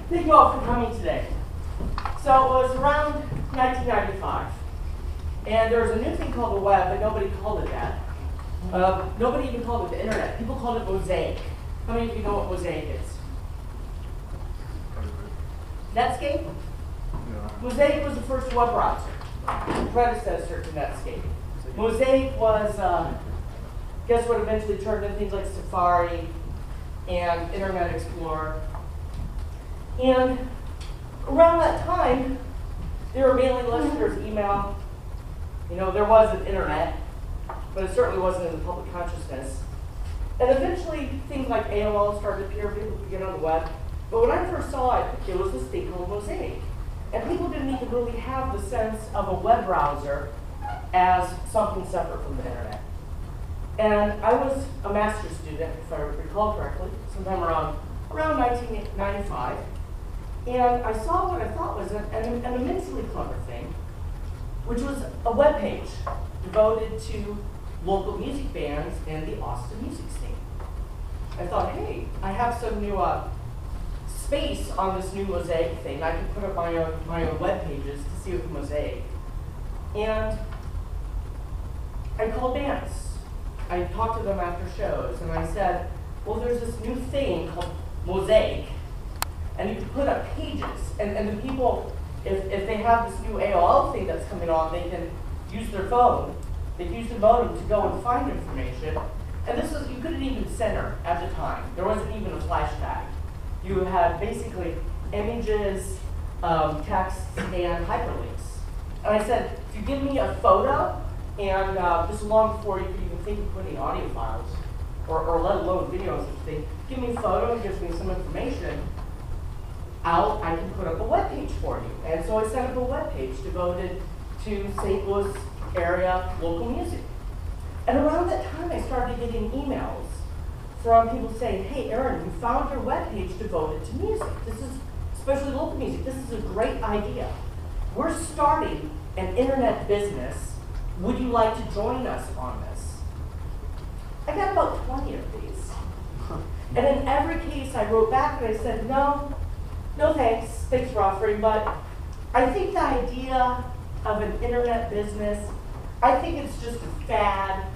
Thank you all for coming today. So it was around 1995, and there was a new thing called the web, but nobody called it that. Nobody even called it the internet. People called it Mosaic. How many of you know what Mosaic is? Netscape? Yeah. Mosaic was the first web browser, predecessor to Netscape. Mosaic was, guess what eventually turned into things like Safari and Internet Explorer. And around that time, there were mailing lists, there was email. You know, there was an internet, but it certainly wasn't in the public consciousness. And eventually, things like AOL started to appear, people could get on the web. But when I first saw it, there was this thing called Mosaic. And people didn't even really have the sense of a web browser as something separate from the internet. And I was a master's student, if I recall correctly, sometime around 1995. And I saw what I thought was an immensely clever thing, which was a web page devoted to local music bands and the Austin music scene. I thought, hey, I have some new space on this new Mosaic thing. I can put up my own web pages to see with the Mosaic. And I called bands. I talked to them after shows, and I said, well, there's this new thing called Mosaic, and you can put up pages, and the people, if they have this new AOL thing that's coming on, they can use their phone, they can use the modem to go and find information. And this was, you couldn't even center at the time. There wasn't even a flash tag. You had basically images, text, and hyperlinks. And I said, if you give me a photo, and this is long before you could even think of putting audio files, or let alone videos, give me a photo, it gives me some information, I can put up a web page for you. And so I set up a web page devoted to St. Louis area local music. And around that time, I started getting emails from people saying, hey, Aaron, we found your web page devoted to music. This is, especially local music, this is a great idea. We're starting an internet business. Would you like to join us on this? I got about 20 of these. And in every case, I wrote back and I said, no thanks for offering, but I think the idea of an internet business, I think it's just a fad.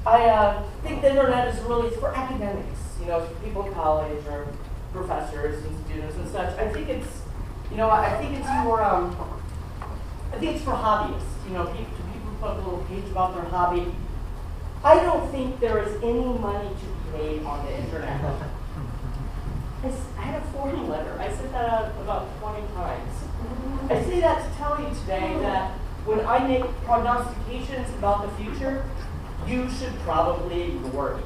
I think the internet is really for academics, you know, for people in college or professors and students and such. I think it's, you know, I think it's for hobbyists, you know, people put a little page about their hobby. I don't think there is any money to be made on the internet. I had a form letter. I sent that out about 20 times. I say that to tell you today that when I make prognostications about the future, you should probably ignore me.